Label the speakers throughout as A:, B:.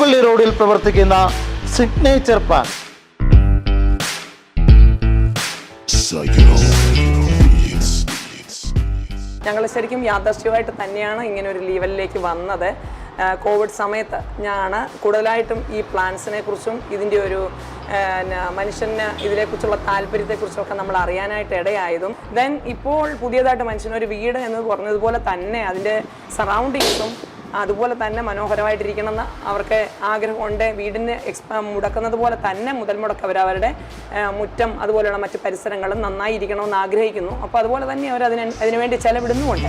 A: മല്ലപ്പള്ളി റോഡിൽ പ്രവർത്തിക്കുന്ന signature pan.
B: ഞങ്ങൾ ശരിക്കും യാദൃശ്ചികമായിട്ട് തന്നെയാണ് ഇങ്ങനെ ഒരു ലെവലിലേക്ക് വന്നത്. കോവിഡ് സമയത്ത് ഞാൻ കൂടുതലായിട്ടും ഈ പ്ലാന്റ്സിനെ കുറിച്ചും ഇതിൻ്റെ ഒരു മനുഷ്യന് ഇതിനെക്കുറിച്ചുള്ള താല്പര്യത്തെക്കുറിച്ചൊക്കെ നമ്മൾ അറിയാനായിട്ട് ഇടയായതും ഇപ്പോൾ പുതിയതായിട്ട് മനുഷ്യനൊരു വീട് എന്ന് പറഞ്ഞതുപോലെ തന്നെ അതിൻ്റെ സറൗണ്ടിങ്സും അതുപോലെ തന്നെ മനോഹരമായിട്ടിരിക്കണമെന്ന് അവർക്ക് ആഗ്രഹമുണ്ട്. വീടിന് മുടക്കുന്നത് പോലെ തന്നെ മുതൽ മുടക്ക് അവരവരുടെ മുറ്റം അതുപോലെയുള്ള മറ്റ് പരിസരങ്ങളും നന്നായിരിക്കണമെന്ന് ആഗ്രഹിക്കുന്നു. അപ്പോൾ അതുപോലെ തന്നെ അവർ അതിനുവേണ്ടി ചെലവിടുന്നുമുണ്ട്.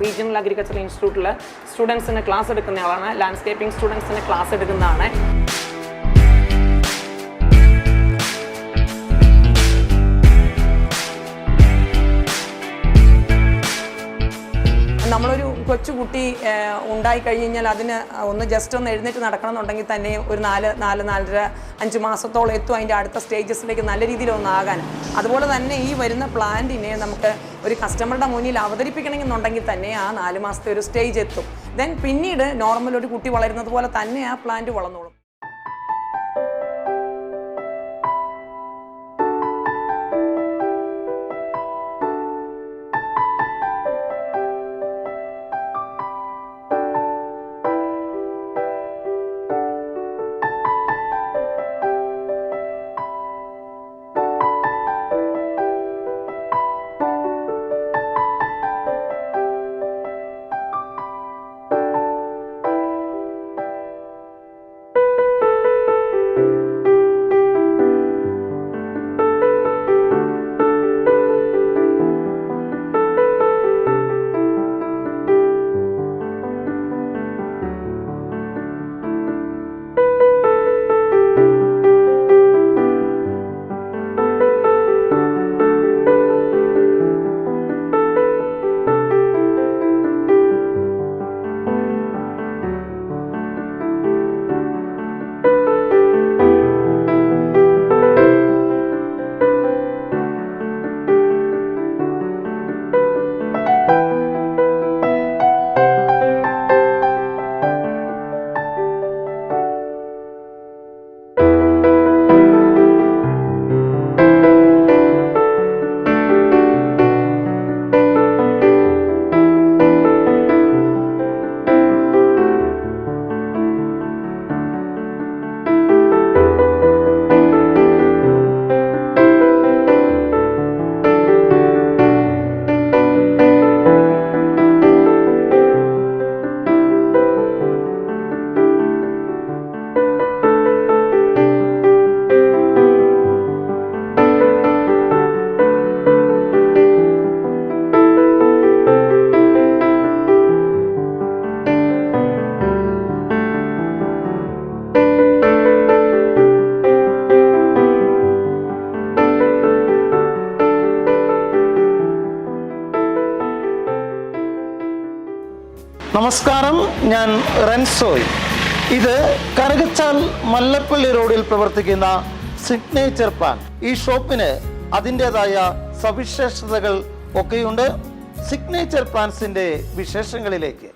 B: റീജിയണൽ അഗ്രികൾച്ചറൽ ഇൻസ്റ്റിറ്റ്യൂട്ടിൽ സ്റ്റുഡൻസിന് ക്ലാസ് എടുക്കുന്ന ആളാണ്. ലാൻഡ്സ്കേപ്പിംഗ് സ്റ്റുഡൻസിന് ക്ലാസ് എടുക്കുന്നതാണ്. നമ്മളൊരു കൊച്ചുകുട്ടി ഉണ്ടായിക്കഴിഞ്ഞാൽ അതിന് ജസ്റ്റ് ഒന്ന് എഴുന്നേറ്റ് നടക്കണമെന്നുണ്ടെങ്കിൽ തന്നെ ഒരു 4-4.5 മാസത്തോളം എത്തും അതിൻ്റെ അടുത്ത സ്റ്റേജസിലേക്ക് നല്ല രീതിയിൽ ഒന്നാകാൻ. അതുപോലെ തന്നെ ഈ വരുന്ന പ്ലാന്റിനെ നമുക്ക് ഒരു കസ്റ്റമറുടെ മുന്നിൽ അവതരിപ്പിക്കണമെന്നുണ്ടെങ്കിൽ തന്നെ ആ 4 മാസത്തെ ഒരു സ്റ്റേജ് എത്തും. പിന്നീട് നോർമൽ ഒരു കുട്ടി വളരുന്നത് പോലെ തന്നെ ആ പ്ലാന്റ് വളർന്നോളും.
A: നമസ്കാരം, ഞാൻ റെൻസോയ്. ഇത് കറുകച്ചാൽ മല്ലപ്പള്ളി റോഡിൽ പ്രവർത്തിക്കുന്ന സിഗ്നേച്ചർ പാൻ. ഈ ഷോപ്പിന് അതിൻ്റെതായ സവിശേഷതകൾ ഒക്കെയുണ്ട്. സിഗ്നേച്ചർ പാൻസിൻ്റെ വിശേഷങ്ങളിലേക്ക്.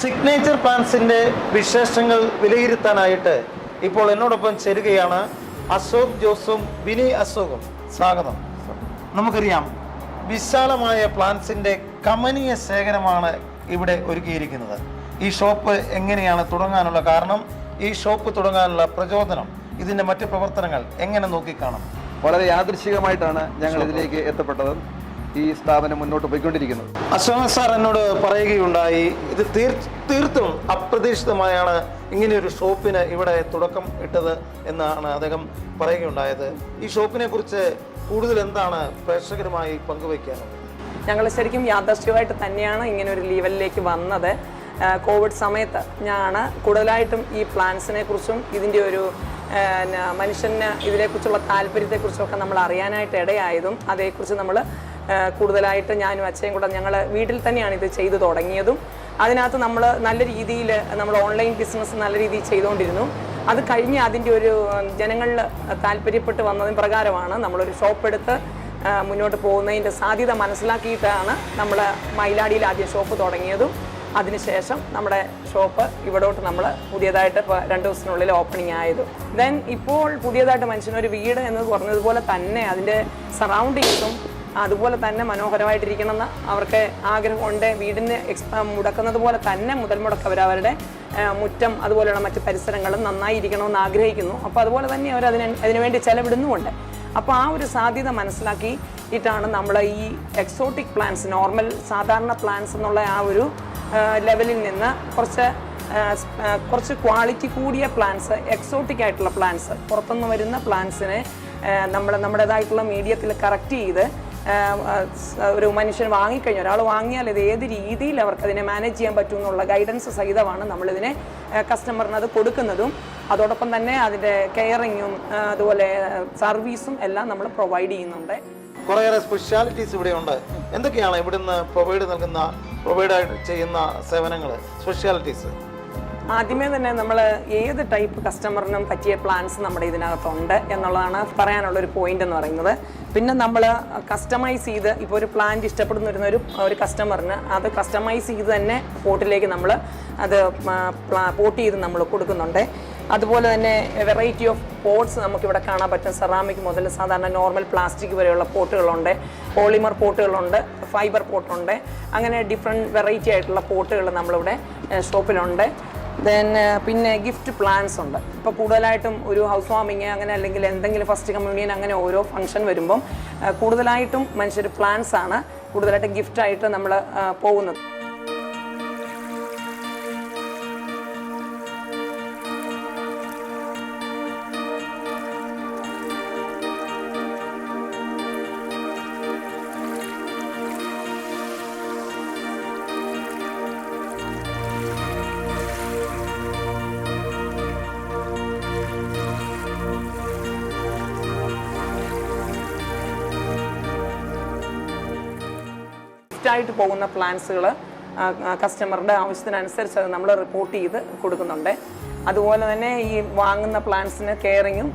A: സിഗ്നേച്ചർ പ്ലാന്റ്സിൻ്റെ വിശേഷങ്ങൾ വിലയിരുത്താനായിട്ട് ഇപ്പോൾ എന്നോടൊപ്പം ചേരുകയാണ് അശോക് ജോസും വിനി അശോകും. സ്വാഗതം. നമുക്കറിയാം, വിശാലമായ പ്ലാന്റ്സിൻ്റെ കമനീയ ശേഖരമാണ് ഇവിടെ ഒരുക്കിയിരിക്കുന്നത്. ഈ ഷോപ്പ് എങ്ങനെയാണ് തുടങ്ങാനുള്ള കാരണം, ഈ ഷോപ്പ് തുടങ്ങാനുള്ള പ്രചോദനം, ഇതിൻ്റെ മറ്റ് പ്രവർത്തനങ്ങൾ എങ്ങനെ നോക്കിക്കാണും?
C: വളരെ യാദൃശ്ചികമായിട്ടാണ് ഞങ്ങൾ ഇതിലേക്ക് എത്തപ്പെട്ടത്. ഈ സ്ഥാപനം മുന്നോട്ട് പോയിക്കൊണ്ടിരിക്കുന്നത്.
A: അശോകൻ സാർ എന്നോട് പറയുകയുണ്ടായി, ഇത് തീർത്തും അപ്രതീക്ഷിതമായാണ് ഇങ്ങനെയൊരു ഷോപ്പിന് ഇവിടെ തുടക്കം ഇട്ടത് എന്നാണ് അദ്ദേഹം പറയുകയുണ്ടായത്. ഈ ഷോപ്പിനെ കുറിച്ച് കൂടുതൽ എന്താണ് പ്രേക്ഷകരുമായി പങ്കുവയ്ക്കാനുള്ളത്?
B: ഞങ്ങൾ ശരിക്കും യാദൃശ്ചികമായിട്ട് തന്നെയാണ് ഇങ്ങനെ ഒരു ലെവലിലേക്ക് വന്നത്. കോവിഡ് സമയത്ത് ഞാൻ കൂടുതലായിട്ടും ഈ പ്ലാൻസിനെ കുറിച്ചും ഇതിൻ്റെ ഒരു മനുഷ്യന് ഇതിനെക്കുറിച്ചുള്ള താല്പര്യത്തെക്കുറിച്ചൊക്കെ നമ്മൾ അറിയാനായിട്ട് ഇടയായതും അതേക്കുറിച്ച് നമ്മൾ കൂടുതലായിട്ട് ഞാനും അച്ഛയും കൂടെ ഞങ്ങൾ വീട്ടിൽ തന്നെയാണ് ഇത് ചെയ്തു തുടങ്ങിയതും. അതിനകത്ത് നമ്മൾ നല്ല രീതിയിൽ നമ്മൾ ഓൺലൈൻ ബിസിനസ് നല്ല രീതിയിൽ ചെയ്തുകൊണ്ടിരുന്നു. അത് കഴിഞ്ഞ് അതിൻ്റെ ഒരു ജനങ്ങളിൽ താല്പര്യപ്പെട്ട് വന്നതിന് പ്രകാരമാണ് നമ്മളൊരു ഷോപ്പ് എടുത്ത് മുന്നോട്ട് പോകുന്നതിൻ്റെ സാധ്യത മനസ്സിലാക്കിയിട്ടാണ് നമ്മൾ മയിലാടിയിൽ ആദ്യം ഷോപ്പ് തുടങ്ങിയതും. അതിനുശേഷം നമ്മുടെ ഷോപ്പ് ഇവിടോട്ട് നമ്മൾ പുതിയതായിട്ട് ഇപ്പോൾ 2 ദിവസത്തിനുള്ളിൽ ഓപ്പണിംഗ് ആയതും. ദെൻ ഇപ്പോൾ പുതിയതായിട്ട് മനുഷ്യനൊരു വീട് എന്ന് പറഞ്ഞതുപോലെ തന്നെ അതിൻ്റെ സറൗണ്ടിങ്സും അതുപോലെ തന്നെ മനോഹരമായിട്ടിരിക്കണമെന്ന് അവർക്ക് ആഗ്രഹമുണ്ട്. വീടിന് മുടക്കുന്നത് പോലെ തന്നെ മുതൽ മുടക്ക് അവരവരുടെ മുറ്റം അതുപോലെയുള്ള മറ്റ് പരിസരങ്ങളും നന്നായിരിക്കണമെന്ന് ആഗ്രഹിക്കുന്നു. അപ്പോൾ അതുപോലെ തന്നെ അവർ അതിനുവേണ്ടി ചെലവിടുന്നുമുണ്ട്. അപ്പോൾ ആ ഒരു സാധ്യത മനസ്സിലാക്കിയിട്ടാണ് നമ്മൾ ഈ എക്സോട്ടിക് പ്ലാന്റ്സ്, നോർമൽ സാധാരണ പ്ലാന്റ്സ് എന്നുള്ള ആ ഒരു ലെവലിൽ നിന്ന് കുറച്ച് ക്വാളിറ്റി കൂടിയ പ്ലാന്റ്സ്, എക്സോട്ടിക് ആയിട്ടുള്ള പ്ലാന്റ്സ്, പുറത്തുനിന്ന് വരുന്ന പ്ലാന്റ്സിനെ നമ്മുടേതായിട്ടുള്ള മീഡിയത്തിൽ കറക്റ്റ് ചെയ്ത് ഒരു മനുഷ്യൻ വാങ്ങിക്കഴിഞ്ഞാൽ, ഒരാൾ വാങ്ങിയാൽ ഇത് ഏത് രീതിയിൽ അവർക്ക് അതിനെ മാനേജ് ചെയ്യാൻ പറ്റും എന്നുള്ള ഗൈഡൻസ് സഹിതമാണ് നമ്മളിതിനെ കസ്റ്റമറിന് അത് കൊടുക്കുന്നതും. അതോടൊപ്പം തന്നെ അതിൻ്റെ കെയറിങ്ങും അതുപോലെ സർവീസും എല്ലാം നമ്മൾ പ്രൊവൈഡ് ചെയ്യുന്നുണ്ട്.
A: കുറേയേറെ സ്പെഷ്യാലിറ്റീസ് ഇവിടെയുണ്ട്. എന്തൊക്കെയാണ് ഇവിടുന്ന് പ്രൊവൈഡ് ചെയ്യുന്ന സേവനങ്ങൾ, സ്പെഷ്യാലിറ്റീസ്?
B: ആദ്യമേ തന്നെ നമ്മൾ ഏത് ടൈപ്പ് കസ്റ്റമറിനും പറ്റിയ പ്ലാൻസ് നമ്മുടെ ഇതിനകത്തുണ്ട് എന്നുള്ളതാണ് പറയാനുള്ളൊരു പോയിന്റ് എന്ന് പറയുന്നത്. പിന്നെ നമ്മൾ കസ്റ്റമൈസ് ചെയ്ത് ഇപ്പോൾ ഒരു പ്ലാന്റ് ഇഷ്ടപ്പെടുന്ന ഒരു കസ്റ്റമറിന് അത് കസ്റ്റമൈസ് ചെയ്ത് തന്നെ പോട്ടിലേക്ക് നമ്മൾ അത് പോട്ട് ചെയ്ത് നമ്മൾ കൊടുക്കുന്നുണ്ട്. അതുപോലെ തന്നെ വെറൈറ്റി ഓഫ് പോട്ട്സ് നമുക്കിവിടെ കാണാൻ പറ്റും. സെറാമിക് മുതൽ സാധാരണ നോർമൽ പ്ലാസ്റ്റിക് വരെയുള്ള പോട്ടുകളുണ്ട്, പോളിമർ പോട്ടുകളുണ്ട്, ഫൈബർ പോട്ടുണ്ട്. അങ്ങനെ ഡിഫറെൻറ്റ് വെറൈറ്റി ആയിട്ടുള്ള പോട്ടുകൾ നമ്മളിവിടെ ഷോപ്പിലുണ്ട്. ദെൻ പിന്നെ ഗിഫ്റ്റ് പ്ലാൻസ് ഉണ്ട്. ഇപ്പോൾ കൂടുതലായിട്ടും ഒരു ഹൗസ് വാമിങ് അങ്ങനെ അല്ലെങ്കിൽ എന്തെങ്കിലും ഫസ്റ്റ് കമ്മ്യൂണിയൻ അങ്ങനെ ഓരോ ഫംഗ്ഷൻ വരുമ്പം കൂടുതലായിട്ടും മനുഷ്യർ പ്ലാൻസ് ആണ് കൂടുതലായിട്ട് ഗിഫ്റ്റായിട്ട് നമ്മൾ പോകുന്നത്. ആയിട്ട് പോകുന്ന പ്ലാൻസുകൾ കസ്റ്റമറുടെ ആവശ്യത്തിനനുസരിച്ച് അത് നമ്മൾ റിപ്പോർട്ട് ചെയ്ത് കൊടുക്കുന്നുണ്ട്. അതുപോലെ തന്നെ ഈ വാങ്ങുന്ന പ്ലാൻസിന് കെയറിങ്ങും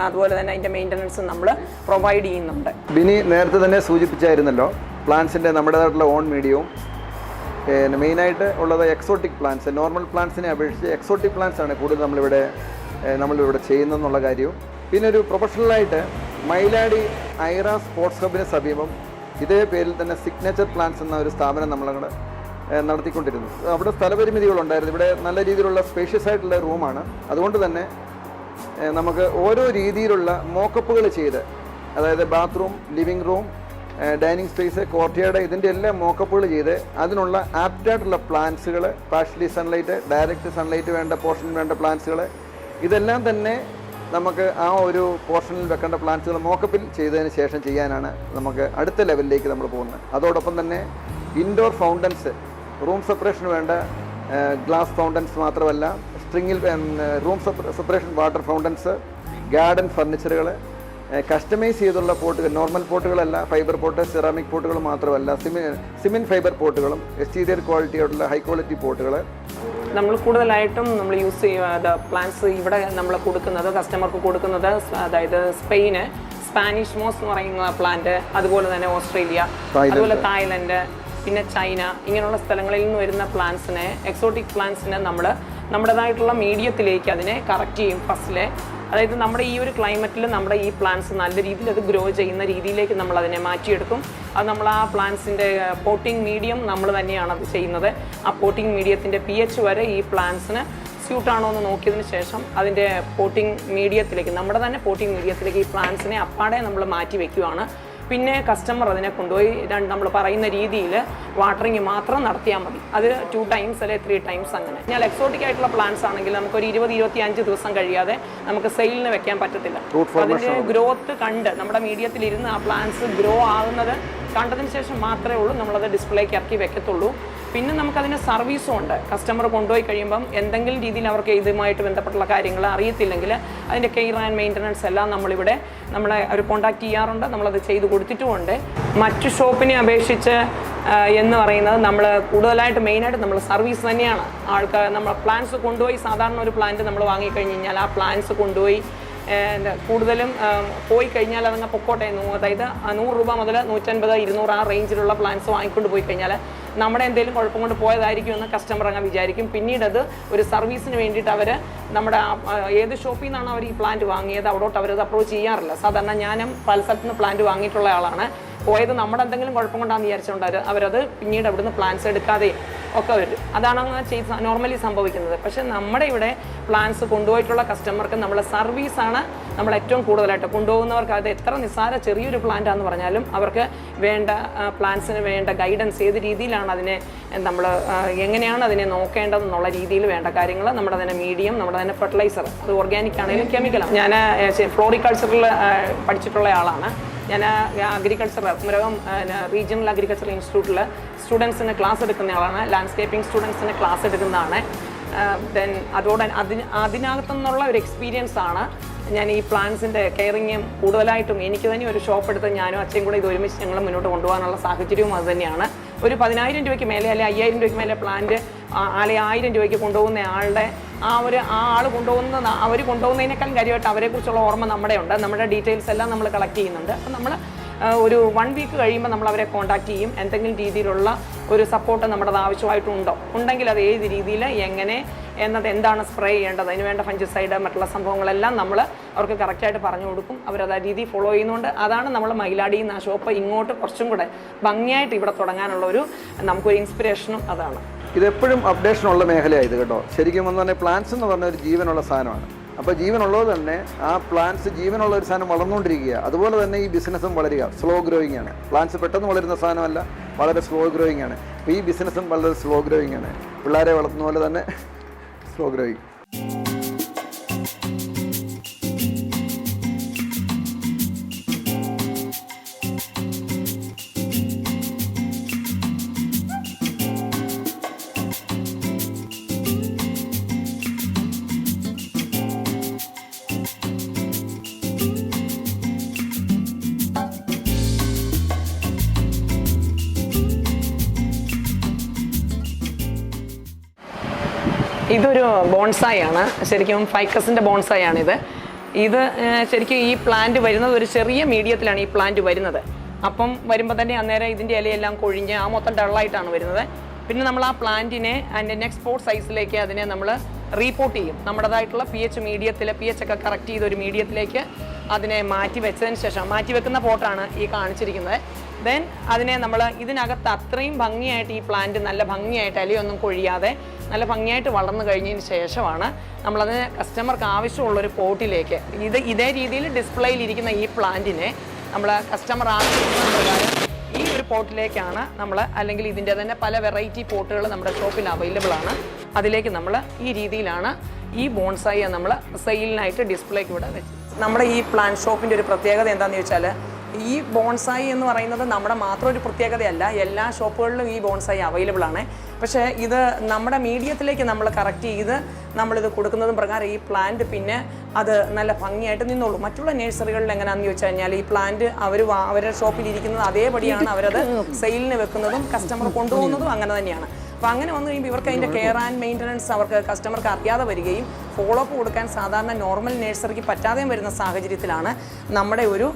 B: അതുപോലെ തന്നെ അതിൻ്റെ മെയിൻ്റനൻസും നമ്മൾ പ്രൊവൈഡ് ചെയ്യുന്നുണ്ട്.
C: ബിനി നേരത്തെ തന്നെ സൂചിപ്പിച്ചായിരുന്നല്ലോ, പ്ലാന്റ്സിൻ്റെ നമ്മുടേതായിട്ടുള്ള ഓൺ മീഡിയവും മെയിനായിട്ട് ഉള്ളത് എക്സോട്ടിക് പ്ലാന്റ്സ്. നോർമൽ പ്ലാന്റ്സിനെ അപേക്ഷിച്ച് എക്സോട്ടിക് പ്ലാന്റ്സ് ആണ് കൂടുതൽ നമ്മളിവിടെ ചെയ്യുന്നതെന്നുള്ള കാര്യവും. പിന്നെ ഒരു പ്രൊഫഷണലായിട്ട് മയിലാടി ഐറ സ്പോർട്സ് ഹബിന് സമീപം ഇതേ പേരിൽ തന്നെ സിഗ്നേച്ചർ പ്ലാന്റ്സ് എന്ന ഒരു സ്ഥാപനം നമ്മളവിടെ നടത്തിക്കൊണ്ടിരുന്നു. അവിടെ സ്ഥലപരിമിതികളുണ്ടായിരുന്നു. ഇവിടെ നല്ല രീതിയിലുള്ള സ്പേഷ്യസ് ആയിട്ടുള്ള റൂമാണ്. അതുകൊണ്ട് തന്നെ നമുക്ക് ഓരോ രീതിയിലുള്ള മോക്കപ്പുകൾ ചെയ്ത്, അതായത് bathroom, living room, dining space, courtyard, ഇതിൻ്റെ എല്ലാം മോക്കപ്പുകൾ ചെയ്ത് അതിനുള്ള ആപ്റ്റായിട്ടുള്ള പ്ലാന്റ്സുകൾ, പാർഷ്യലി സൺലൈറ്റ്, ഡയറക്റ്റ് സൺലൈറ്റ് വേണ്ട പോർഷനിൽ വേണ്ട പ്ലാന്റ്സുകൾ, ഇതെല്ലാം തന്നെ നമുക്ക് ആ ഒരു പോർഷനിൽ വെക്കേണ്ട പ്ലാന്റ്സുകൾ മോക്കപ്പിൽ ചെയ്തതിന് ശേഷം ചെയ്യാനാണ് നമുക്ക് അടുത്ത ലെവലിലേക്ക് നമ്മൾ പോകുന്നത്. അതോടൊപ്പം തന്നെ ഇൻഡോർ ഫൗണ്ടൻസ്, റൂം സെപ്പറേഷന് വേണ്ട ഗ്ലാസ് ഫൗണ്ടൻസ് മാത്രമല്ല, സ്ട്രിങ്ങിൽ room separation water fountains, garden ഫർണിച്ചറുകൾ, കസ്റ്റമൈസ് ചെയ്തുള്ള പോട്ടുകൾ, നോർമൽ പോട്ടുകളല്ല, ഫൈബർ പോട്ട്, സെറാമിക് പോട്ടുകൾ മാത്രമല്ല, സിമെൻറ്റ് ഫൈബർ പോട്ടുകളും എക്സ്റ്റീരിയർ ക്വാളിറ്റിയോടുള്ള ഹൈ ക്വാളിറ്റി പോട്ടുകൾ.
B: നമ്മൾ കൂടുതലായിട്ടും നമ്മൾ യൂസ് ചെയ്യുന്ന പ്ലാന്റ്സ് ഇവിടെ നമ്മൾ കൊടുക്കുന്നത്, കസ്റ്റമർക്ക് കൊടുക്കുന്നത്, അതായത് സ്പാനിഷ് മോസ് എന്ന് പറയുന്ന പ്ലാന്റ്, അതുപോലെ തന്നെ ഓസ്ട്രേലിയ, അതുപോലെ തായ്ലൻഡ്, പിന്നെ ചൈന, ഇങ്ങനെയുള്ള സ്ഥലങ്ങളിൽ നിന്ന് വരുന്ന പ്ലാന്റ്സിനെ, എക്സോട്ടിക് പ്ലാന്റ്സിനെ നമ്മൾ നമ്മുടേതായിട്ടുള്ള മീഡിയത്തിലേക്ക് അതിനെ കറക്റ്റ് ചെയ്യും ഫസ്റ്റിലെ. അതായത് നമ്മുടെ ഈ ഒരു ക്ലൈമറ്റിൽ നമ്മുടെ ഈ പ്ലാന്റ്സ് നല്ല രീതിയിൽ അത് ഗ്രോ ചെയ്യുന്ന രീതിയിലേക്ക് നമ്മൾ അതിനെ മാറ്റിയെടുക്കും. അത് നമ്മൾ ആ പ്ലാന്റ്സിൻ്റെ പോട്ടിംഗ് മീഡിയം നമ്മൾ തന്നെയാണ് അത് ചെയ്യുന്നത്. ആ പോട്ടിംഗ് മീഡിയത്തിൻ്റെ pH വരെ ഈ പ്ലാന്റ്സിന് സ്യൂട്ടാണോ എന്ന് നോക്കിയതിന് ശേഷം അതിൻ്റെ പോട്ടിംഗ് മീഡിയത്തിലേക്ക്, നമ്മുടെ തന്നെ പോട്ടിംഗ് മീഡിയത്തിലേക്ക് ഈ പ്ലാന്റ്സിനെ അപ്പാടെ നമ്മൾ മാറ്റി വയ്ക്കുകയാണ്. പിന്നെ കസ്റ്റമർ അതിനെ കൊണ്ടുപോയി നമ്മൾ പറയുന്ന രീതിയിൽ വാട്ടറിങ് മാത്രം നടത്തിയാൽ മതി. അത് 2 times അല്ലെങ്കിൽ 3 times അങ്ങനെ. ഞാൻ എക്സോട്ടിക് ആയിട്ടുള്ള പ്ലാന്റ്സ് ആണെങ്കിൽ നമുക്കൊരു 20-25 ദിവസം കഴിയാതെ നമുക്ക് സെയിലിന് വെക്കാൻ പറ്റത്തില്ല. അതിൻ്റെ ഗ്രോത്ത് കണ്ട് നമ്മുടെ മീഡിയത്തിലിരുന്ന് ആ പ്ലാന്റ്സ് ഗ്രോ ആകുന്നത് കണ്ടതിന് ശേഷം മാത്രമേ ഉള്ളൂ നമ്മളത് ഡിസ്പ്ലേക്ക് ഇറക്കി വെക്കത്തുള്ളൂ. പിന്നെ നമുക്കതിന് സർവീസും ഉണ്ട്. കസ്റ്റമർ കൊണ്ടുപോയി കഴിയുമ്പം എന്തെങ്കിലും രീതിയിൽ അവർക്ക് ഇതുമായിട്ട് ബന്ധപ്പെട്ടുള്ള കാര്യങ്ങൾ അറിയത്തില്ലെങ്കിൽ അതിൻ്റെ കെയർ ആൻഡ് മെയിൻ്റനൻസ് എല്ലാം നമ്മളെ അവർ കോൺടാക്ട് ചെയ്യാറുണ്ട്. നമ്മളത് ചെയ്ത് കൊടുത്തിട്ടുമുണ്ട്. മറ്റു ഷോപ്പിനെ അപേക്ഷിച്ച് എന്ന് പറയുന്നത് നമ്മൾ കൂടുതലായിട്ട് മെയിനായിട്ട് നമ്മൾ സർവീസ് തന്നെയാണ്. നമ്മൾ പ്ലാന്റ്സ് കൊണ്ടുപോയി സാധാരണ ഒരു പ്ലാന്റ് നമ്മൾ വാങ്ങിക്കഴിഞ്ഞ് കഴിഞ്ഞാൽ ആ പ്ലാന്റ്സ് കൊണ്ടുപോയി കൂടുതലും പോയി കഴിഞ്ഞാൽ അതങ്ങ് പൊക്കോട്ടെ. അതായത് 100 രൂപ മുതൽ 150, 200 ആ റേഞ്ചിലുള്ള പ്ലാൻസ് വാങ്ങിക്കൊണ്ട് പോയി കഴിഞ്ഞാൽ നമ്മുടെ എന്തെങ്കിലും കുഴപ്പം കൊണ്ട് പോയതായിരിക്കും എന്ന് കസ്റ്റമർ അങ്ങ് വിചാരിക്കും. പിന്നീട് അത് ഒരു സർവീസിന് വേണ്ടിയിട്ട് അവർ നമ്മുടെ ഏത് ഷോപ്പിൽ നിന്നാണ് അവർ ഈ പ്ലാന്റ് വാങ്ങിയത് അവിടോട്ട് അവരത് അപ്രോച്ച് ചെയ്യാറില്ല. സാധാരണ ഞാനും പല സ്ഥലത്ത് നിന്ന് പ്ലാന്റ് വാങ്ങിയിട്ടുള്ള ആളാണ്. പോയത് നമ്മുടെ എന്തെങ്കിലും കുഴപ്പം കൊണ്ടാണെന്ന് വിചാരിച്ചുകൊണ്ട് അവരത് പിന്നീട് അവിടുന്ന് പ്ലാൻസ് എടുക്കാതെ ഒക്കെ വരും. അതാണ് നോർമലി സംഭവിക്കുന്നത്. പക്ഷേ നമ്മുടെ ഇവിടെ പ്ലാൻസ് കൊണ്ടുപോയിട്ടുള്ള കസ്റ്റമർക്ക് നമ്മളെ സർവീസാണ് നമ്മൾ ഏറ്റവും കൂടുതലായിട്ട് കൊണ്ടുപോകുന്നവർക്ക്. അത് എത്ര നിസ്സാര ചെറിയൊരു പ്ലാന്റാന്ന് പറഞ്ഞാലും അവർക്ക് വേണ്ട പ്ലാന്റ്സിന് വേണ്ട ഗൈഡൻസ്, ഏത് രീതിയിലാണ് അതിനെ നമ്മൾ എങ്ങനെയാണ് അതിനെ നോക്കേണ്ടതെന്നുള്ള രീതിയിൽ വേണ്ട കാര്യങ്ങൾ, നമ്മുടെ തന്നെ മീഡിയം, നമ്മുടെ തന്നെ ഫെർട്ടിലൈസർ, അത് ഓർഗാനിക് ആണെങ്കിലും കെമിക്കലാണ്. ഞാൻ ഫ്ലോറിക്കൾച്ചറിൽ പഠിച്ചിട്ടുള്ള ആളാണ്. ഞാൻ അഗ്രികൾച്ചർ കുമരകം റീജിയണൽ അഗ്രികൾച്ചർ ഇൻസ്റ്റിറ്റ്യൂട്ടിൽ സ്റ്റുഡൻസിന് ക്ലാസ് എടുക്കുന്ന ആളാണ്. ലാൻഡ്സ്കേപ്പിംഗ് സ്റ്റുഡൻസിന് ക്ലാസ് എടുക്കുന്നതാണ്. ദെൻ അതിനകത്തുനിന്നുള്ള ഒരു എക്സ്പീരിയൻസ് ആണ് ഞാൻ ഈ പ്ലാന്റ്സിൻ്റെ കെയറിങ്ങും കൂടുതലായിട്ടും. എനിക്ക് തന്നെ ഒരു ഷോപ്പ് എടുത്ത് ഞാനും അച്ഛയും കൂടെ ഇത് ഒരുമിച്ച് ഞങ്ങൾ മുന്നോട്ട് കൊണ്ടുപോകാനുള്ള സാഹചര്യവും അത് തന്നെയാണ്. ഒരു 10,000 രൂപയ്ക്ക് മേലെ അല്ലെങ്കിൽ 5,000 രൂപയ്ക്ക് മേലെ പ്ലാന്റ് അല്ലെങ്കിൽ 1000 രൂപയ്ക്ക് കൊണ്ടുപോകുന്ന ആളുടെ ആ ആൾ കൊണ്ടുപോകുന്ന അവർ കൊണ്ടുപോകുന്നതിനേക്കാളും കാര്യമായിട്ട് അവരെക്കുറിച്ചുള്ള ഓർമ്മ നമ്മുടെ ഉണ്ട്. നമ്മുടെ ഡീറ്റെയിൽസ് എല്ലാം നമ്മൾ കളക്ട് ചെയ്യുന്നുണ്ട്. അപ്പം നമ്മൾ ഒരു 1 വീക്ക് കഴിയുമ്പോൾ നമ്മൾ അവരെ കോൺടാക്ട് ചെയ്യും. എന്തെങ്കിലും രീതിയിലുള്ള ഒരു സപ്പോർട്ട് നമ്മുടെ ആവശ്യമായിട്ടുണ്ടോ ഉണ്ടെങ്കിൽ അത് ഏത് രീതിയിൽ എങ്ങനെ എന്നത്, എന്താണ് സ്പ്രേ ചെയ്യേണ്ടത്, അതിന് വേണ്ട ഫംഗിസൈഡ് മറ്റുള്ള സംഭവങ്ങളെല്ലാം നമ്മൾ അവർക്ക് കറക്റ്റായിട്ട് പറഞ്ഞു കൊടുക്കും. അവരത് ആ രീതി ഫോളോ ചെയ്യുന്നുണ്ട്. അതാണ് നമ്മൾ മയിലാടിയിൽ നിന്ന് ആ ഷോപ്പ് ഇങ്ങോട്ട് കുറച്ചും കൂടെ ഭംഗിയായിട്ട് ഇവിടെ തുടങ്ങാനുള്ള നമുക്കൊരു ഇൻസ്പിറേഷനും അതാണ്.
C: ഇതെപ്പോഴും അപ്ഡേഷനുള്ള മേഖലയാണ് ഇത് കേട്ടോ. ശരിക്കും എന്ന് പറഞ്ഞാൽ പ്ലാന്റ്സ് എന്ന് പറഞ്ഞ ഒരു ജീവനുള്ള സാധനമാണ്. അപ്പോൾ ജീവനുള്ളത് തന്നെ ആ പ്ലാന്റ്സ് ജീവനുള്ള ഒരു സാധനം വളർന്നുകൊണ്ടിരിക്കുക. അതുപോലെ തന്നെ ഈ ബിസിനസ്സും വളരുക സ്ലോ ഗ്രോയിങ് ആണ്. പ്ലാന്റ്സ് പെട്ടെന്ന് വളരുന്ന സാധനമല്ല, വളരെ സ്ലോ ഗ്രോയിങ് ആണ്. അപ്പോൾ ഈ ബിസിനസ്സും വളരെ സ്ലോ ഗ്രോയിങ് ആണ്. പിള്ളേരെ വളർത്തുന്ന പോലെ തന്നെ സ്ലോ ഗ്രോയിങ്.
B: ഇതൊരു ബോൺസായി ആണ്. ശരിക്കും ഫൈക്കസിൻ്റെ ബോൺസായി ആണിത്. ഇത് ശരിക്കും ഈ പ്ലാന്റ് വരുന്നത് ഒരു ചെറിയ മീഡിയത്തിലാണ് ഈ പ്ലാന്റ് വരുന്നത്. അപ്പം വരുമ്പോൾ തന്നെ അന്നേരം ഇതിൻ്റെ ഇലയെല്ലാം കൊഴിഞ്ഞ് ആ മൊത്തം ഡള്ളായിട്ടാണ് വരുന്നത്. പിന്നെ നമ്മൾ ആ പ്ലാന്റിനെ അതിൻ്റെ നെക്സ്റ്റ് സൈസിലേക്ക് അതിനെ നമ്മൾ റീപോർട്ട് ചെയ്യും. നമ്മുടേതായിട്ടുള്ള pH മീഡിയത്തിൽ pH ഒക്കെ കറക്റ്റ് ചെയ്ത ഒരു മീഡിയത്തിലേക്ക് അതിനെ മാറ്റി വെച്ചതിന് ശേഷം, മാറ്റി വെക്കുന്ന പോട്ടാണ് ഈ കാണിച്ചിരിക്കുന്നത്. ദെൻ അതിനെ നമ്മൾ ഇതിനകത്ത് അത്രയും ഭംഗിയായിട്ട് ഈ പ്ലാന്റ് നല്ല ഭംഗിയായിട്ട് ഇലയൊന്നും കൊഴിയാതെ നല്ല ഭംഗിയായിട്ട് വളർന്നു കഴിഞ്ഞതിന് ശേഷമാണ് നമ്മളതിന് കസ്റ്റമർക്ക് ആവശ്യമുള്ളൊരു പോട്ടിലേക്ക് ഇതേ രീതിയിൽ ഡിസ്പ്ലേയിലിരിക്കുന്ന ഈ പ്ലാന്റിനെ നമ്മൾ കസ്റ്റമർ ആവശ്യപ്പെടുന്ന പ്രകാരം ഈ ഒരു പോട്ടിലേക്കാണ് നമ്മൾ, അല്ലെങ്കിൽ ഇതിൻ്റെ തന്നെ പല വെറൈറ്റി പോട്ടുകൾ നമ്മുടെ ഷോപ്പിൽ അവൈലബിൾ ആണ്. അതിലേക്ക് നമ്മൾ ഈ രീതിയിലാണ് ഈ ബോൺസായി നമ്മൾ സെയിലിനായിട്ട് ഡിസ്പ്ലേക്ക് ഇവിടെ വെച്ചത്. നമ്മുടെ ഈ പ്ലാന്റ് ഷോപ്പിൻ്റെ ഒരു പ്രത്യേകത എന്താണെന്ന് ചോദിച്ചാൽ, ഈ ബോൺസായി എന്ന് പറയുന്നത് നമ്മുടെ മാത്രം ഒരു പ്രത്യേകതയല്ല. എല്ലാ ഷോപ്പുകളിലും ഈ ബോൺസായി അവൈലബിൾ ആണ്. പക്ഷേ ഇത് നമ്മുടെ മീഡിയത്തിലേക്ക് നമ്മൾ കറക്റ്റ് ചെയ്ത് നമ്മളിത് കൊടുക്കുന്നതും പ്രകാരം ഈ പ്ലാന്റ് പിന്നെ അത് നല്ല ഭംഗിയായിട്ട് നിന്നോളൂ. മറ്റുള്ള നഴ്സറികളിൽ എങ്ങനെയാണെന്ന് ചോദിച്ചു കഴിഞ്ഞാൽ ഈ പ്ലാന്റ് അവരുടെ ഷോപ്പിൽ ഇരിക്കുന്നത് അതേപടിയാണ് അവരത് സെയിലിന് വെക്കുന്നതും കസ്റ്റമർ കൊണ്ടുപോകുന്നതും അങ്ങനെ തന്നെയാണ്. അപ്പോൾ അങ്ങനെ വന്നു കഴിയുമ്പോൾ ഇവർക്ക് അതിൻ്റെ കെയർ ആൻഡ് മെയിൻ്റനൻസ് അവർക്ക് കസ്റ്റമർക്ക് അറിയാതെ വരികയും ഫോളോ അപ്പ് കൊടുക്കാൻ സാധാരണ നോർമൽ നഴ്സറിക്ക് പറ്റാതെയും വരുന്ന സാഹചര്യത്തിലാണ് നമ്മുടെ ഒരു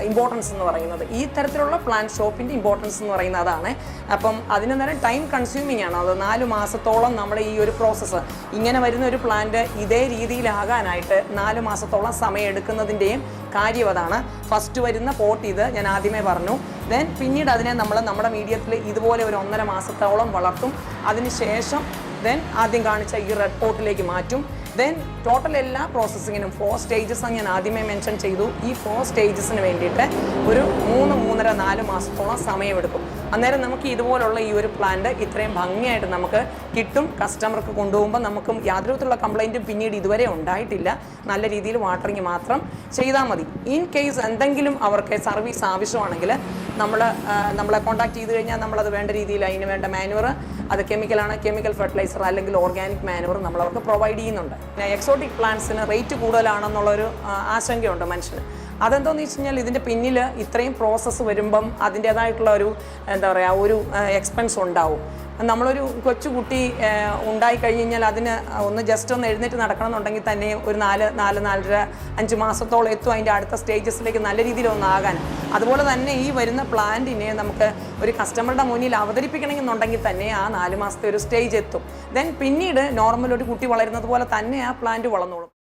B: ഇമ്പോർട്ടൻസ് എന്ന് പറയുന്നത്. ഈ തരത്തിലുള്ള പ്ലാന്റ് ഷോപ്പിൻ്റെ ഇമ്പോർട്ടൻസ് എന്ന് പറയുന്നത് അതാണ്. അപ്പം അതിന് നേരം ടൈം കൺസ്യൂമിങ് ആണ്. അത് 4 മാസത്തോളം നമ്മുടെ ഈ ഒരു പ്രോസസ്സ്, ഇങ്ങനെ വരുന്ന ഒരു പ്ലാന്റ് ഇതേ രീതിയിലാകാനായിട്ട് 4 മാസത്തോളം സമയം എടുക്കുന്നതിൻ്റെയും കാര്യം അതാണ്. ഫസ്റ്റ് വരുന്ന പോട്ട് ഇത് ഞാൻ ആദ്യമേ പറഞ്ഞു. ദെൻ പിന്നീട് അതിനെ നമ്മൾ നമ്മുടെ മീഡിയത്തിൽ ഇതുപോലെ ഒരു 1.5 മാസത്തോളം വളർത്തും. അതിനുശേഷം ദെൻ ആദ്യം കാണിച്ച ഈ റെഡ് പോട്ടിലേക്ക് മാറ്റും. ദെൻ ടോട്ടൽ എല്ലാ പ്രോസസ്സിങ്ങിനും 4 സ്റ്റേജസ് ഞാൻ ആദ്യമേ മെൻഷൻ ചെയ്തു. ഈ 4 സ്റ്റേജസിന് വേണ്ടിയിട്ട് ഒരു 3-3.5-4 മാസത്തോളം സമയമെടുക്കും. അന്നേരം നമുക്ക് ഇതുപോലുള്ള ഈ ഒരു പ്ലാന്റ് ഇത്രയും ഭംഗിയായിട്ട് നമുക്ക് കിട്ടും. കസ്റ്റമർക്ക് കൊണ്ടുപോകുമ്പോൾ നമുക്കും യാതൊരു വിധത്തിലുള്ള കംപ്ലൈൻറ്റും പിന്നീട് ഇതുവരെ ഉണ്ടായിട്ടില്ല. നല്ല രീതിയിൽ വാട്ടറിങ് മാത്രം ചെയ്താൽ മതി. ഇൻ കേസ് എന്തെങ്കിലും അവർക്ക് സർവീസ് ആവശ്യമാണെങ്കിൽ നമ്മളെ കോൺടാക്ട് ചെയ്ത് കഴിഞ്ഞാൽ നമ്മളത് വേണ്ട രീതിയിൽ അതിന് വേണ്ട മാനുവർ, അത് കെമിക്കലാണ്, കെമിക്കൽ ഫെർട്ടിലൈസർ അല്ലെങ്കിൽ ഓർഗാനിക് മാനുവർ നമ്മൾ അവർക്ക് പ്രൊവൈഡ് ചെയ്യുന്നുണ്ട്. പിന്നെ എക്സോട്ടിക് പ്ലാന്റ്സിന് റേറ്റ് കൂടുതലാണെന്നുള്ളൊരു ആശങ്കയുണ്ട് മനുഷ്യന്. അതെന്താണെന്ന് വെച്ച് കഴിഞ്ഞാൽ ഇതിൻ്റെ പിന്നിൽ ഇത്രയും പ്രോസസ്സ് വരുമ്പം അതിൻ്റേതായിട്ടുള്ള ഒരു ഒരു എക്സ്പെൻസ് ഉണ്ടാവും. നമ്മളൊരു കൊച്ചുകുട്ടി ഉണ്ടായി കഴിഞ്ഞ് കഴിഞ്ഞാൽ അതിന് ജസ്റ്റ് ഒന്ന് എഴുന്നേറ്റ് നടക്കണം എന്നുണ്ടെങ്കിൽ തന്നെ ഒരു 4-4.5 മാസത്തോളം എത്തും അതിൻ്റെ അടുത്ത സ്റ്റേജസിലേക്ക് നല്ല രീതിയിൽ ഒന്നാകാൻ. അതുപോലെ തന്നെ ഈ വരുന്ന പ്ലാന്റിനെ നമുക്ക് ഒരു കസ്റ്റമറുടെ മുന്നിൽ അവതരിപ്പിക്കണമെന്നുണ്ടെങ്കിൽ തന്നെ ആ 4 മാസത്തെ ഒരു സ്റ്റേജ് എത്തും. ദെൻ പിന്നീട് നോർമൽ ഒരു കുട്ടി വളരുന്നത് പോലെ തന്നെ ആ പ്ലാന്റ് വളർന്നോളും.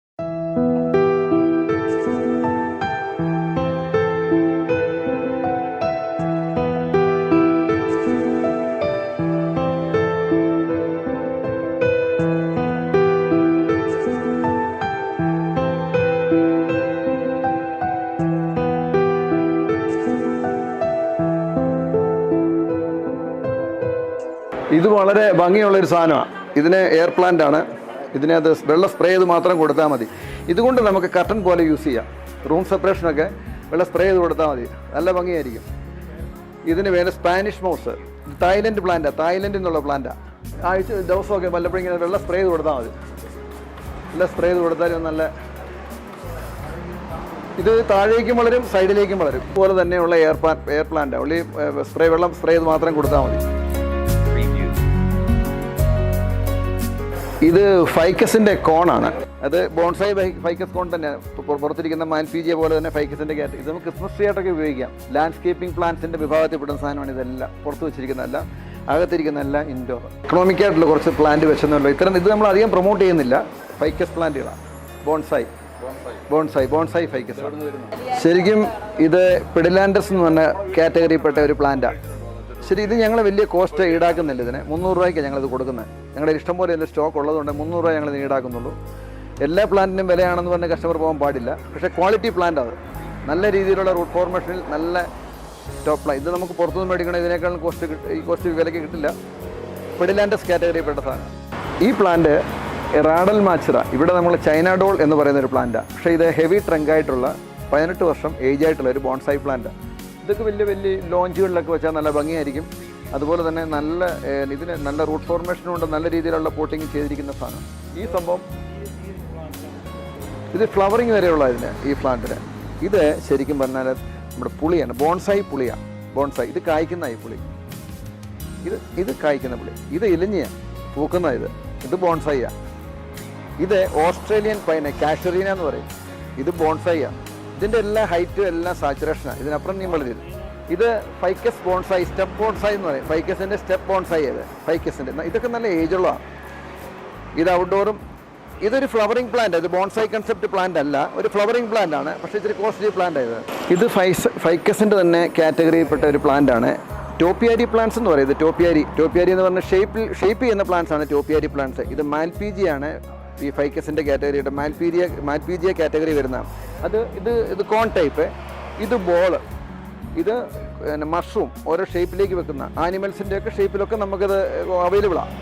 C: ഇത് വളരെ ഭംഗിയുള്ളൊരു സാധനമാണ്. ഇതിന് എയർ പ്ലാന്റ് ആണ്. ഇതിനകത്ത് വെള്ളം സ്പ്രേ ചെയ്ത് മാത്രം കൊടുത്താൽ മതി. ഇതുകൊണ്ട് നമുക്ക് കർട്ടൻ പോലെ യൂസ് ചെയ്യാം. റൂം സെപ്പറേഷനൊക്കെ വെള്ളം സ്പ്രേ ചെയ്ത് കൊടുത്താൽ മതി, നല്ല ഭംഗിയായിരിക്കും. ഇതിന് വേണ്ട സ്പാനിഷ് മൗസ്, തായ്ലൻഡ് പ്ലാന്റാണ്, തായ്ലൻഡിൽ നിന്നുള്ള പ്ലാന്റാണ്. ആഴ്ച ദിവസമൊക്കെ വല്ലപ്പോഴും ഇങ്ങനെ വെള്ളം സ്പ്രേ ചെയ്ത് കൊടുത്താൽ മതി. വെള്ളം സ്പ്രേ ചെയ്ത് കൊടുത്താലും നല്ല, ഇത് താഴേക്കും വളരും സൈഡിലേക്കും വളരും. അതുപോലെ തന്നെയുള്ള എയർ പ്ലാന്റാണ്. ഉള്ളി വെള്ളം സ്പ്രേ ചെയ്ത് മാത്രം കൊടുത്താൽ മതി. ഇത് ഫൈക്കസിൻ്റെ കോണാണ്. അത് ബോൺസായി ഫൈക്കസ് കോൺ തന്നെ. പുറത്തിരിക്കുന്ന മാൽപീജിയ പോലെ തന്നെ ഫൈക്കസിൻ്റെ കാറ്റ്. ഇത് നമുക്ക് ക്രിസ്മസ് ട്രീ ആയിട്ടൊക്കെ ഉപയോഗിക്കാം. ലാൻഡ്സ്കേപ്പിംഗ് പ്ലാന്റ്സിൻ്റെ വിഭാഗത്തിൽപ്പെടുന്ന സാധനമാണ് ഇതെല്ലാം. പുറത്ത് വെച്ചിരിക്കുന്നതല്ല, അകത്തിരിക്കുന്നതല്ല ഇൻഡോർ. എക്കണോമിക്കായിട്ടുള്ള കുറച്ച് പ്ലാന്റ് വെച്ചെന്നുള്ളൂ. ഇത് നമ്മൾ അധികം പ്രൊമോട്ട് ചെയ്യുന്നില്ല. ഫൈക്കസ് പ്ലാന്റുകളാണ്. Bonsai ficus. ശരിക്കും ഇത് പെഡിലാൻഡസ് എന്ന് പറഞ്ഞ കാറ്റഗറിയിൽപ്പെട്ട ഒരു പ്ലാന്റാണ്. ശരി, ഇത് ഞങ്ങൾ വലിയ കോസ്റ്റ് ഈടാക്കുന്നില്ല. ഇതിന് 300 രൂപയ്ക്കാണ് ഞങ്ങളിത് കൊടുക്കുന്നത്. ഞങ്ങളുടെ ഇഷ്ടംപോലെ എൻ്റെ സ്റ്റോക്ക് ഉള്ളതുകൊണ്ട് 300 രൂപ ഞങ്ങളിത് ഈടാക്കുന്നുള്ളൂ. എല്ലാ പ്ലാന്റിനും വിലയാണെന്ന് പറഞ്ഞ് കസ്റ്റമർ പോകാൻ പാടില്ല. പക്ഷേ ക്വാളിറ്റി പ്ലാന്റ് അത്. നല്ല രീതിയിലുള്ള റൂട്ട് ഫോർമേഷനിൽ നല്ല ടോപ്പ് പ്ലാൻ. ഇത് നമുക്ക് പുറത്തുനിന്ന് മേടിക്കണം, ഇതിനേക്കാളും കോസ്റ്റ് വിലയ്ക്ക് കിട്ടില്ല. പെഡിലാൻഡസ് കാറ്റഗറിയിൽപ്പെട്ട സാധനം. ഈ പ്ലാന്റ് റാഡൽ മാച്ചിറ, ഇവിടെ നമ്മൾ ചൈന ഡോൾ എന്ന് പറയുന്നൊരു പ്ലാന്റാണ്. പക്ഷേ ഇത് ഹെവി ട്രങ്കായിട്ടുള്ള 18 വർഷം ഏജ് ആയിട്ടുള്ള ഒരു ബോൺസായി പ്ലാന്റാണ്. ഇതൊക്കെ വലിയ ലോഞ്ചുകളിലൊക്കെ വെച്ചാൽ നല്ല ഭംഗിയായിരിക്കും. അതുപോലെ തന്നെ ഇതിന് നല്ല റൂട്ട് ഫോർമേഷനും ഉണ്ട്, നല്ല രീതിയിലുള്ള പോട്ടിങ് ചെയ്തിരിക്കുന്ന സാധനം. ഈ സംഭവം ഇത് ഫ്ലവറിങ് വരെയുള്ള ഈ പ്ലാന്റിന്. ഇത് ശരിക്കും പറഞ്ഞാൽ നമ്മുടെ പുളിയാണ്, ബോൺസായി പുളിയാണ്. ബോൺസായി ഇത് കായ്ക്കുന്ന ഈ പുളി, ഇത് കായ്ക്കുന്ന പുളി. ഇത് ഇലിഞ്ഞ പൂക്കുന്ന ഇത് ബോൺസായിയാണ്. ഇത് ഓസ്ട്രേലിയൻ പൈന, കാഷറീന എന്ന് പറയും. ഇത് ബോൺസായിയാണ്. ഇതിൻ്റെ എല്ലാ ഹൈറ്റും എല്ലാം സാച്ചുറേഷനാണ്. ഇതിനപ്പുറം നീ വളരും. ഇത് ഫൈക്കസ് ബോൺസായി, സ്റ്റെപ്പ് ബോൺസായി എന്ന് പറയും. ഫൈക്കസിൻ്റെ സ്റ്റെപ്പ് ബോൺസായി. ഫൈക്കസിൻ്റെ ഇതൊക്കെ നല്ല ഏജുള്ളതാണ്. ഇത് ഔട്ട്ഡോറും. ഇതൊരു ഫ്ലവറിംഗ് പ്ലാന്റ്. ഇത് ബോൺസായി കൺസെപ്റ്റ് പ്ലാന്റ് അല്ല, ഒരു ഫ്ലവറിംഗ് പ്ലാന്റ് ആണ്. പക്ഷേ ഇതൊരു കോസ്റ്റ്ലി പ്ലാന്റ് ആയത്. ഇത് ഫൈക്കസിൻ്റെ തന്നെ കാറ്റഗറിയിൽപ്പെട്ട ഒരു പ്ലാന്റ് ആണ്. ടോപ്പിയാരി പ്ലാന്റ്സ് എന്ന് പറയുന്നത്. ടോപ്പിയാരി എന്ന് പറഞ്ഞാൽ ഷേപ്പ് ചെയ്യുന്ന പ്ലാന്റ്സ് ആണ് ടോപ്പിയാരി പ്ലാന്റ്സ്. ഇത് മാൽപീജിയാണ് ഈ ഫൈക്കസിൻ്റെ കാറ്റഗറിയുടെ. മാൽപീജിയ കാറ്റഗറി വരുന്നതാണ്. ഇത് കോൺ ടൈപ്പ്. ഇത് ബോള്. ഇത് മഷ്റൂം. ഓരോ ഷേപ്പിലേക്ക് വെക്കുന്ന ആനിമൽസിൻ്റെയൊക്കെ ഷേപ്പിലൊക്കെ നമുക്കത് അവൈലബിളാണ്.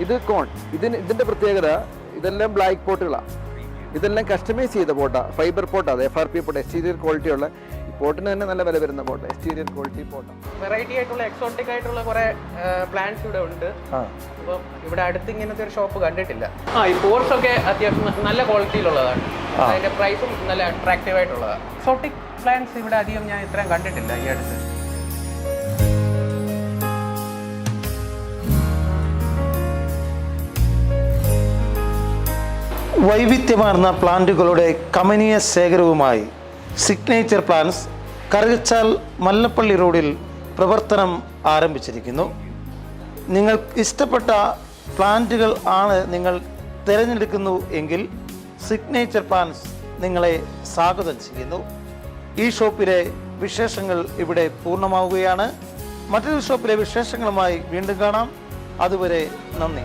C: ഇത് കോൺ. ഇതിൻ്റെ പ്രത്യേകത ഇതെല്ലാം ബ്ലാക്ക് പോട്ടുകളാണ്. ഇതെല്ലാം കസ്റ്റമൈസ് ചെയ്ത പോട്ടാണ്, ഫൈബർ പോട്ടാണ്. FRP പോട്ട്, എക്സ്റ്റീരിയർ ക്വാളിറ്റിയുള്ള. ഈ പോട്ടിന് തന്നെ നല്ല വില വരുന്ന പോട്ട്, എക്സ്റ്റീരിയർ ക്വാളിറ്റി പോട്ടാണ്.
D: വെറൈറ്റി ആയിട്ടുള്ള എക്സോട്ടിക് ആയിട്ടുള്ള കുറെ പ്ലാന്റ്സ് ഇവിടെ ഉണ്ട്. അപ്പം ഇവിടെ അടുത്ത് ഇങ്ങനത്തെ ഒരു ഷോപ്പ് കണ്ടിട്ടില്ല. ഈ പോർട്സ് ഒക്കെ അത്യാവശ്യം നല്ല ക്വാളിറ്റിയിലുള്ളതാണ്. അതിന്റെ പ്രൈസും നല്ല അട്രാക്റ്റീവ് ആയിട്ടുള്ളതാണ്. എക്സോട്ടിക് പ്ലാന്റ്സ് ഇവിടെ അധികം ഞാൻ ഇത്രയും കണ്ടിട്ടില്ല ഈ അടുത്ത്.
A: വൈവിധ്യമാർന്ന പ്ലാന്റുകളുടെ കമനീയ ശേഖരവുമായി സിഗ്നേച്ചർ പ്ലാന്റ്സ് കറുകച്ചാൽ മല്ലപ്പള്ളി റോഡിൽ പ്രവർത്തനം ആരംഭിച്ചിരിക്കുന്നു. നിങ്ങൾക്ക് ഇഷ്ടപ്പെട്ട പ്ലാന്റുകൾ ആണ് നിങ്ങൾ തിരഞ്ഞെടുക്കുന്നു എങ്കിൽ സിഗ്നേച്ചർ പ്ലാന്റ്സ് നിങ്ങളെ സ്വാഗതം ചെയ്യുന്നു. ഈ ഷോപ്പിലെ വിശേഷങ്ങൾ ഇവിടെ പൂർണ്ണമാവുകയാണ്. മറ്റൊരു ഷോപ്പിലെ വിശേഷങ്ങളുമായി വീണ്ടും കാണാം. അതുവരെ നന്ദി.